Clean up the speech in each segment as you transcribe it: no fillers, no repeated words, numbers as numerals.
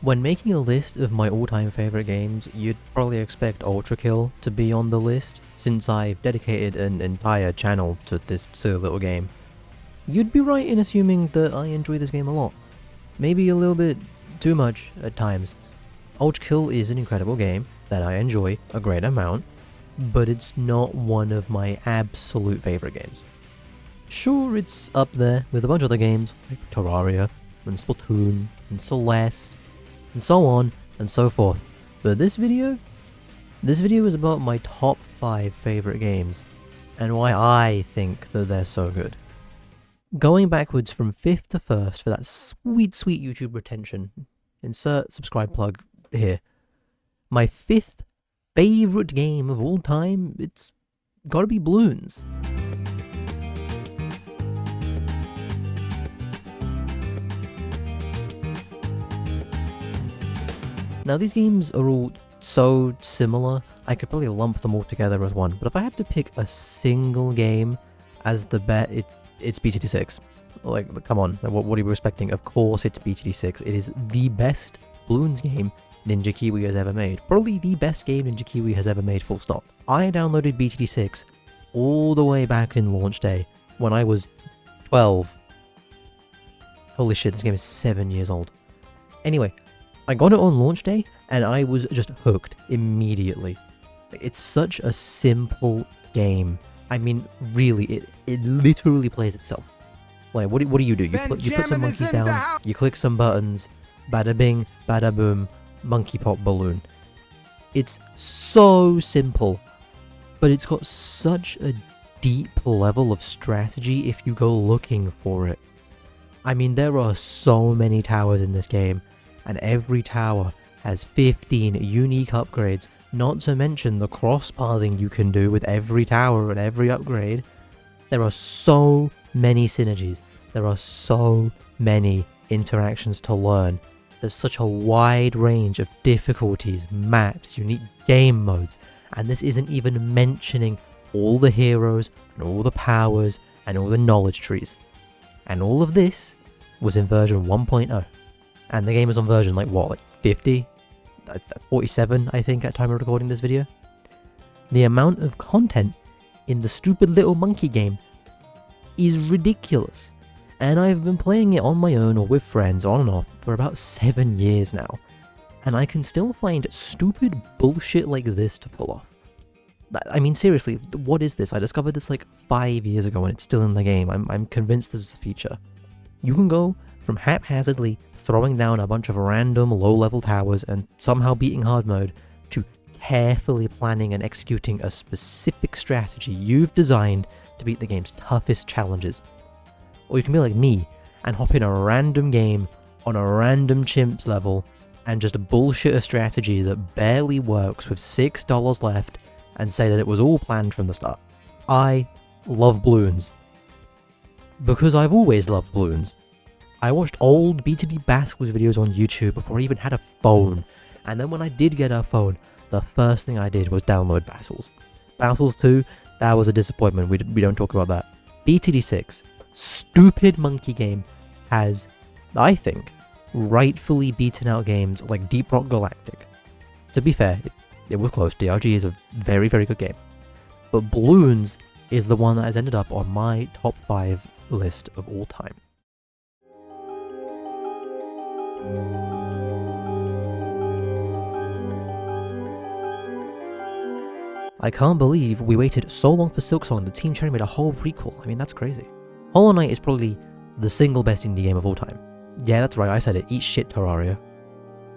When making a list of my all-time favorite games, you'd probably expect Ultra Kill to be on the list, since I've dedicated an entire channel to this silly little game. You'd be right in assuming that I enjoy this game a lot. Maybe a little bit too much at times. Ultra Kill is an incredible game that I enjoy a great amount, but it's not one of my absolute favorite games. Sure, it's up there with a bunch of other games like Terraria, and Splatoon, and Celeste, and so on and so forth. But this video is about my top 5 favorite games, and why I think that they're so good. Going backwards from 5th to 1st for that sweet YouTube retention, insert subscribe plug here. My 5th favorite game of all time, it's gotta be Bloons. Now these games are all so similar, I could probably lump them all together as one, but if I had to pick a single game as the bet, it's BTD6. Like, come on, what are you expecting? Of course it's BTD6. It is the best Bloons game Ninja Kiwi has ever made. Probably the best game Ninja Kiwi has ever made, full stop. I downloaded BTD6 all the way back in launch day, when I was 12. Holy shit, this game is 7 years old. Anyway, I got it on launch day, and I was just hooked immediately. It's such a simple game. I mean, really, it literally plays itself. Like, what do? You put some monkeys down, you click some buttons, bada bing, bada boom, monkey pop balloon. It's so simple, but it's got such a deep level of strategy if you go looking for it. I mean, there are so many towers in this game, and every tower has 15 unique upgrades, not to mention the cross-pathing you can do with every tower and every upgrade. There are so many synergies, there are so many interactions to learn. There's such a wide range of difficulties, maps, unique game modes, and this isn't even mentioning all the heroes and all the powers and all the knowledge trees. And all of this was in version 1.0. And the game is on version, like 50? 47, I think, at time of recording this video. The amount of content in the stupid little monkey game is ridiculous. And I've been playing it on my own or with friends on and off for about 7 years now. And I can still find stupid bullshit like this to pull off. I mean, seriously, what is this? I discovered this like 5 years ago and it's still in the game. I'm convinced this is a feature. You can go from haphazardly throwing down a bunch of random low-level towers and somehow beating hard mode, to carefully planning and executing a specific strategy you've designed to beat the game's toughest challenges. Or you can be like me and hop in a random game on a random chimps level and just bullshit a strategy that barely works with $6 left and say that it was all planned from the start. I love Bloons. Because I've always loved Bloons. I watched old BTD Battles videos on YouTube before I even had a phone, and then when I did get a phone, the first thing I did was download Battles. Battles 2, that was a disappointment, we don't talk about that. BTD6, stupid monkey game, has, I think, rightfully beaten out games like Deep Rock Galactic. To be fair, it was close. DRG is a very, very good game. But Bloons is the one that has ended up on my top 5 list of all time. I can't believe we waited so long for Silksong. The Team Cherry made a whole prequel. I mean, that's crazy. Hollow Knight is probably the single best indie game of all time. Yeah, that's right, I said it. Eat shit, Terraria.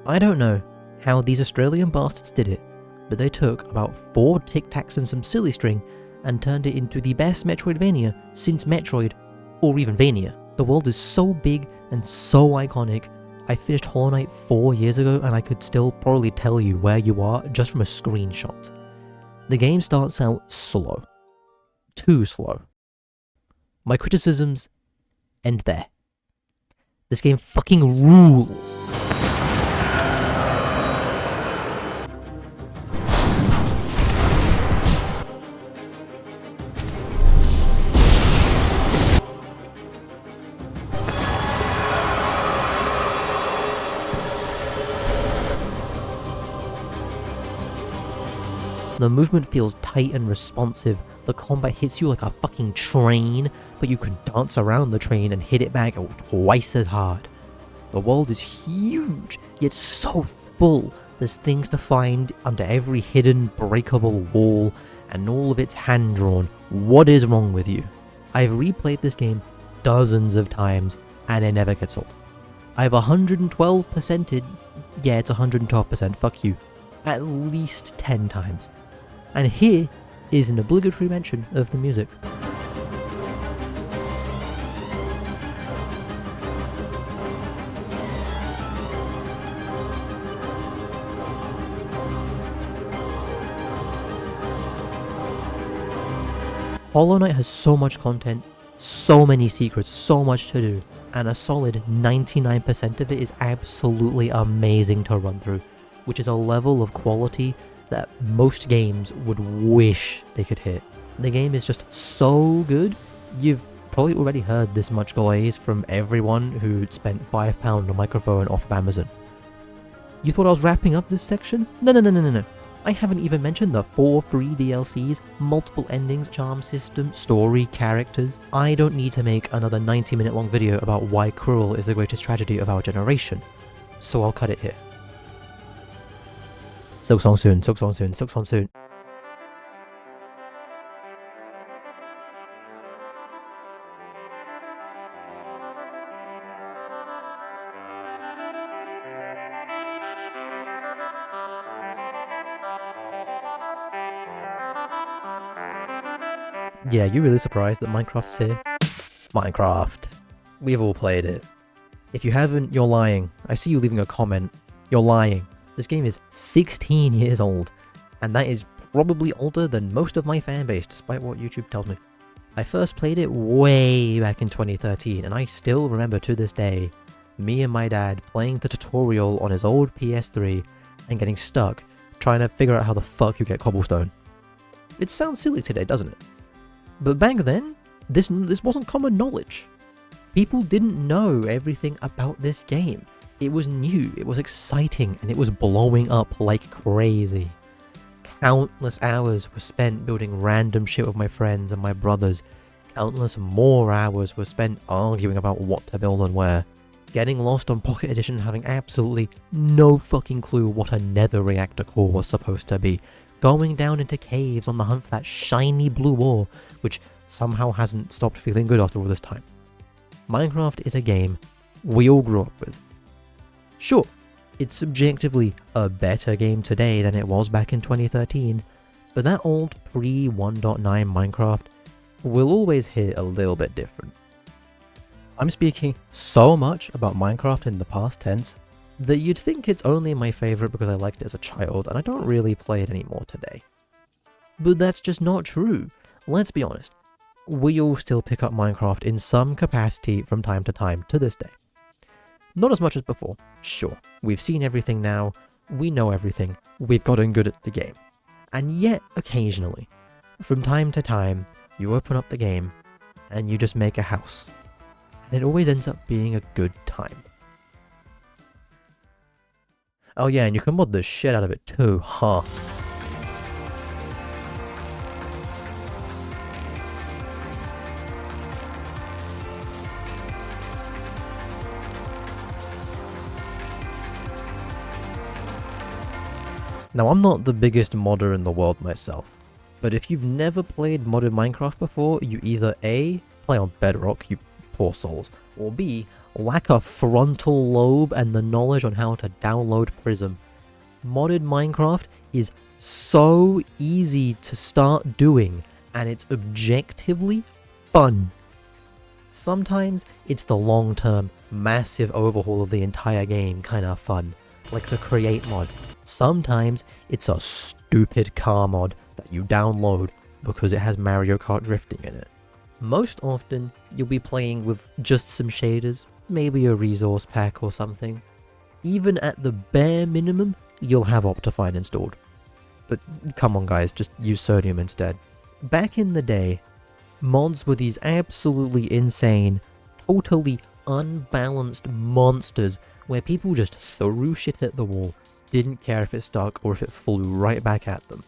I don't know how these Australian bastards did it, but they took about 4 Tic Tacs and some silly string and turned it into the best Metroidvania since Metroid, or even Vania. The world is so big and so iconic. I finished Hollow Knight 4 years ago and I could still probably tell you where you are just from a screenshot. The game starts out slow. Too slow. My criticisms end there. This game fucking rules. The movement feels tight and responsive, the combat hits you like a fucking train, but you can dance around the train and hit it back twice as hard. The world is huge, yet so full. There's things to find under every hidden, breakable wall, and all of it's hand-drawn. What is wrong with you? I've replayed this game dozens of times, and it never gets old. I've 112%ed, yeah, it's 112%, fuck you, at least 10 times. And here is an obligatory mention of the music. Hollow Knight has so much content, so many secrets, so much to do, and a solid 99% of it is absolutely amazing to run through, which is a level of quality that most games would wish they could hit. The game is just so good. You've probably already heard this much glaze from everyone who spent £5 on a microphone off of Amazon. You thought I was wrapping up this section? No. I haven't even mentioned the 4 free DLCs, multiple endings, charm system, story, characters. I don't need to make another 90-minute long video about why Cruel is the greatest tragedy of our generation, so I'll cut it here. Silksong soon. Yeah, you really surprised that Minecraft's here? Minecraft. We've all played it. If you haven't, you're lying. I see you leaving a comment. You're lying. This game is 16 years old, and that is probably older than most of my fanbase, despite what YouTube tells me. I first played it way back in 2013, and I still remember to this day, me and my dad playing the tutorial on his old PS3 and getting stuck trying to figure out how the fuck you get cobblestone. It sounds silly today, doesn't it? But back then, this wasn't common knowledge. People didn't know everything about this game. It was new, it was exciting, and it was blowing up like crazy. Countless hours were spent building random shit with my friends and my brothers. Countless more hours were spent arguing about what to build and where. Getting lost on Pocket Edition, having absolutely no fucking clue what a nether reactor core was supposed to be. Going down into caves on the hunt for that shiny blue ore, which somehow hasn't stopped feeling good after all this time. Minecraft is a game we all grew up with. Sure, it's subjectively a better game today than it was back in 2013, but that old pre-1.9 Minecraft will always hit a little bit different. I'm speaking so much about Minecraft in the past tense that you'd think it's only my favourite because I liked it as a child and I don't really play it anymore today. But that's just not true. Let's be honest, we all still pick up Minecraft in some capacity from time to time to this day. Not as much as before, sure, we've seen everything now, we know everything, we've gotten good at the game. And yet, occasionally, from time to time, you open up the game and you just make a house. And it always ends up being a good time. Oh yeah, and you can mod the shit out of it too, huh? Now, I'm not the biggest modder in the world myself, but if you've never played modded Minecraft before, you either A, play on Bedrock, you poor souls, or B, lack a frontal lobe and the knowledge on how to download Prism. Modded Minecraft is so easy to start doing, and it's objectively fun. Sometimes it's the long-term, massive overhaul of the entire game kinda fun, like the Create mod. Sometimes it's a stupid car mod that you download because it has Mario Kart drifting in it. Most often, you'll be playing with just some shaders, maybe a resource pack or something. Even at the bare minimum, you'll have Optifine installed. But come on guys, just use Sodium instead. Back in the day, mods were these absolutely insane, totally unbalanced monsters where people just threw shit at the wall, didn't care if it stuck or if it flew right back at them.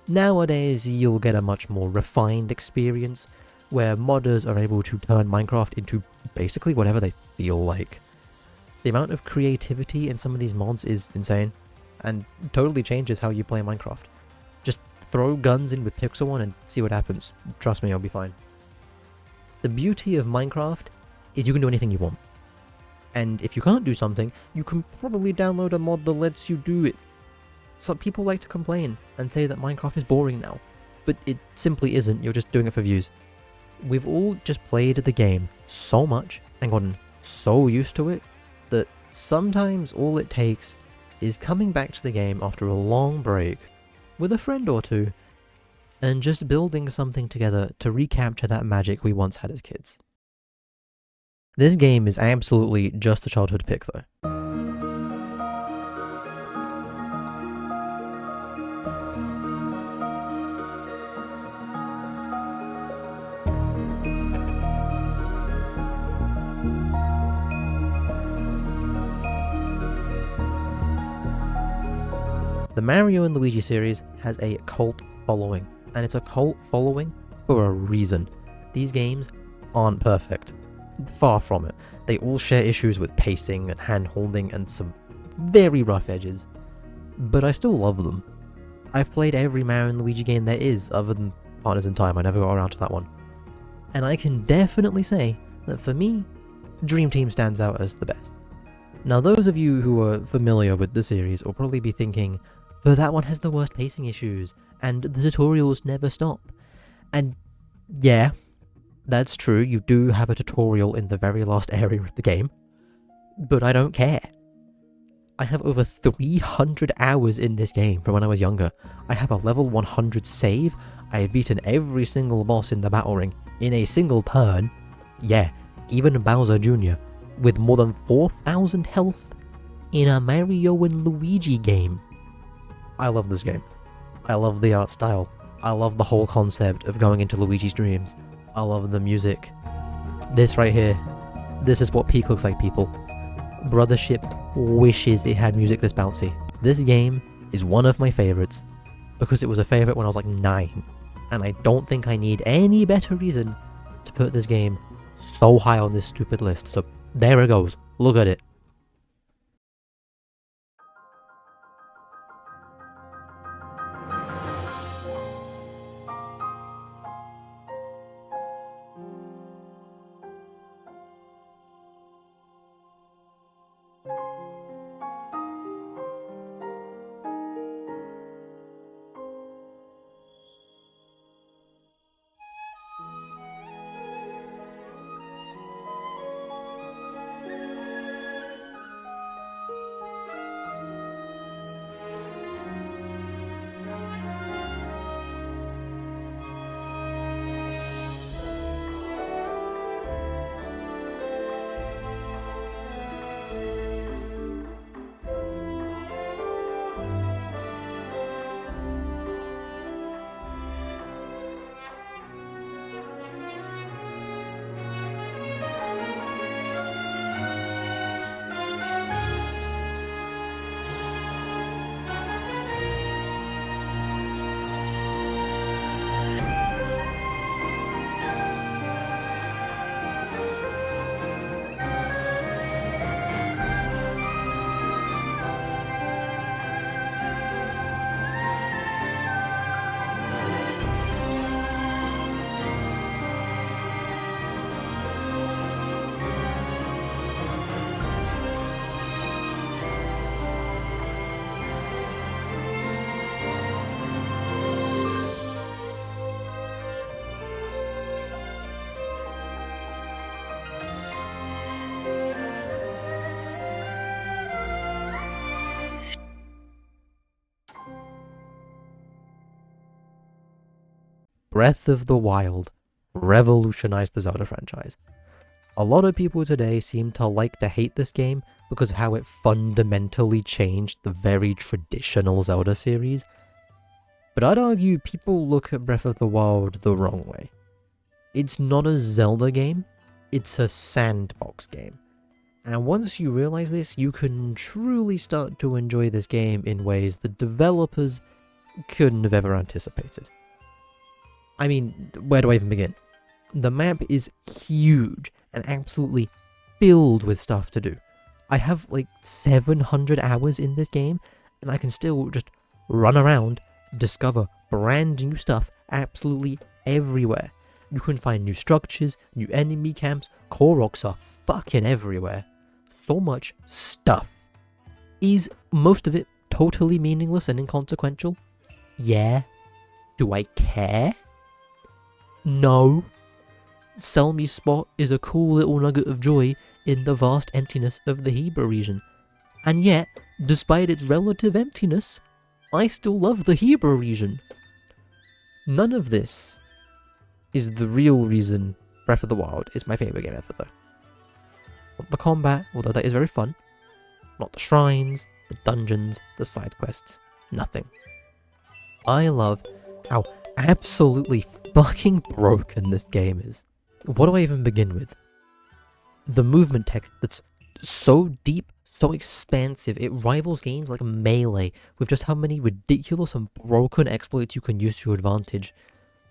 Nowadays, you'll get a much more refined experience, where modders are able to turn Minecraft into basically whatever they feel like. The amount of creativity in some of these mods is insane, and totally changes how you play Minecraft. Just throw guns in with Pixel on and see what happens. Trust me, I'll be fine. The beauty of Minecraft is you can do anything you want. And if you can't do something, you can probably download a mod that lets you do it. Some people like to complain and say that Minecraft is boring now, but it simply isn't. You're just doing it for views. We've all just played the game so much and gotten so used to it that sometimes all it takes is coming back to the game after a long break with a friend or two and just building something together to recapture that magic we once had as kids. This game is absolutely just a childhood pick though. The Mario and Luigi series has a cult following, and it's a cult following for a reason. These games aren't perfect. Far from it. They all share issues with pacing and hand-holding and some very rough edges, but I still love them. I've played every Mario and Luigi game there is, other than Partners in Time. I never got around to that one. And I can definitely say that for me, Dream Team stands out as the best. Now those of you who are familiar with the series will probably be thinking, but that one has the worst pacing issues, and the tutorials never stop. And yeah, that's true, you do have a tutorial in the very last area of the game, but I don't care. I have over 300 hours in this game from when I was younger. I have a level 100 save, I have beaten every single boss in the battle ring in a single turn, yeah, even Bowser Jr., with more than 4,000 health in a Mario and Luigi game. I love this game. I love the art style. I love the whole concept of going into Luigi's dreams. I love the music. This right here, this is what peak looks like, people. Brothership wishes it had music this bouncy. This game is one of my favorites because it was a favorite when I was like 9, and I don't think I need any better reason to put this game so high on this stupid list. So there it goes. Look at it. Breath of the Wild revolutionized the Zelda franchise. A lot of people today seem to like to hate this game because of how it fundamentally changed the very traditional Zelda series, but I'd argue people look at Breath of the Wild the wrong way. It's not a Zelda game, it's a sandbox game. And once you realize this, you can truly start to enjoy this game in ways the developers couldn't have ever anticipated. I mean, where do I even begin? The map is huge and absolutely filled with stuff to do. I have like 700 hours in this game, and I can still just run around, discover brand new stuff absolutely everywhere. You can find new structures, new enemy camps, Koroks are fucking everywhere. So much stuff. Is most of it totally meaningless and inconsequential? Yeah. Do I care? No. Sell Me Spot is a cool little nugget of joy in the vast emptiness of the Hebra region. And yet, despite its relative emptiness, I still love the Hebra region. None of this is the real reason Breath of the Wild is my favourite game ever, though. Not the combat, although that is very fun. Not the shrines, the dungeons, the side quests. Nothing. I love how absolutely fucking broken this game is. What do I even begin with? The movement tech that's so deep, so expansive, it rivals games like Melee with just how many ridiculous and broken exploits you can use to your advantage.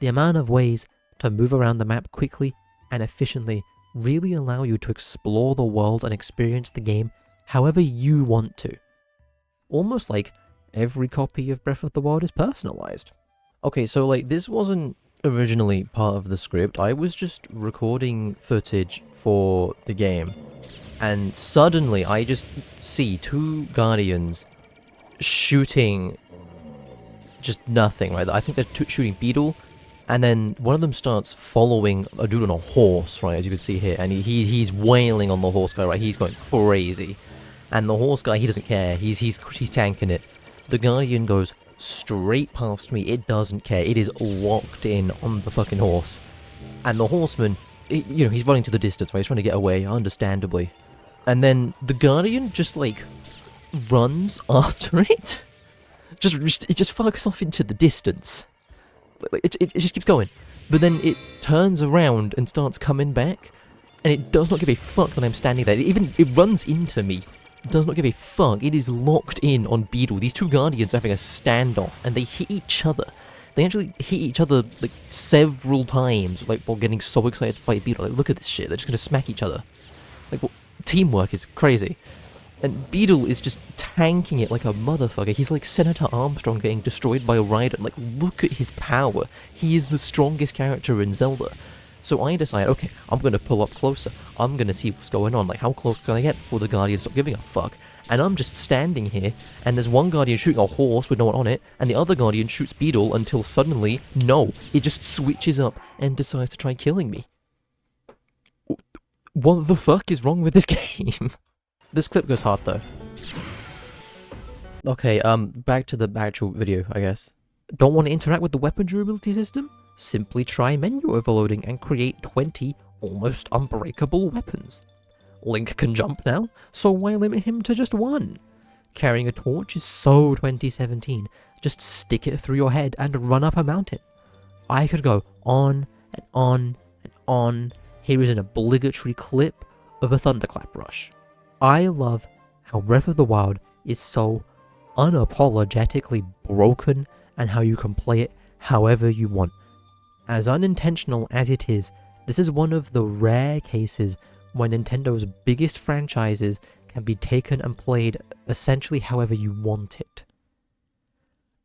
The amount of ways to move around the map quickly and efficiently really allow you to explore the world and experience the game however you want to. Almost like every copy of Breath of the Wild is personalized. Okay, so like this wasn't originally part of the script. I was just recording footage for the game, and suddenly I just see two Guardians shooting just nothing, right? I think they're shooting Beetle, and then one of them starts following a dude on a horse, right, as you can see here, and he's wailing on the horse guy, right? He's going crazy. And the horse guy, he doesn't care. He's tanking it. The Guardian goes straight past me. It doesn't care. It is locked in on the fucking horse. And the horseman, he's running to the distance, right? He's trying to get away, understandably. And then the Guardian just, like, runs after it. It just fucks off into the distance. It just keeps going. But then it turns around and starts coming back. And it does not give a fuck that I'm standing there. It runs into me. Does not give a fuck. It is locked in on Beetle. These two Guardians are having a standoff, and they hit each other. They actually hit each other like several times, like while getting so excited to fight Beetle. Like, look at this shit. They're just gonna smack each other. Like, teamwork is crazy. And Beetle is just tanking it like a motherfucker. He's like Senator Armstrong getting destroyed by a rider. Like, look at his power. He is the strongest character in Zelda. So I decide, okay, I'm going to pull up closer. I'm going to see what's going on. Like, how close can I get before the Guardians stop giving a fuck? And I'm just standing here, and there's one Guardian shooting a horse with no one on it, and the other Guardian shoots Beetle until suddenly, no, it just switches up and decides to try killing me. What the fuck is wrong with this game? This clip goes hard, though. Okay, back to the actual video, I guess. Don't want to interact with the weapon durability system? Simply try menu overloading and create 20 almost unbreakable weapons. Link can jump now, so why limit him to just one? Carrying a torch is so 2017. Just stick it through your head and run up a mountain. I could go on and on and on. Here is an obligatory clip of a thunderclap rush. I love how Breath of the Wild is so unapologetically broken and how you can play it however you want. As unintentional as it is, this is one of the rare cases where Nintendo's biggest franchises can be taken and played essentially however you want it.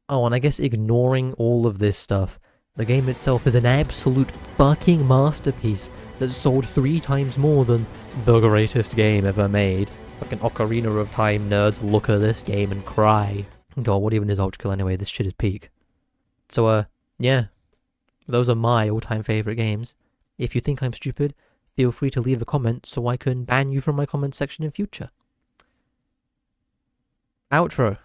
Oh, and I guess ignoring all of this stuff, the game itself is an absolute fucking masterpiece that sold 3 times more than the greatest game ever made. Fucking Ocarina of Time nerds look at this game and cry. God, what even is Ultrakill anyway? This shit is peak. So, yeah. Those are my all-time favourite games. If you think I'm stupid, feel free to leave a comment so I can ban you from my comment section in future. Outro.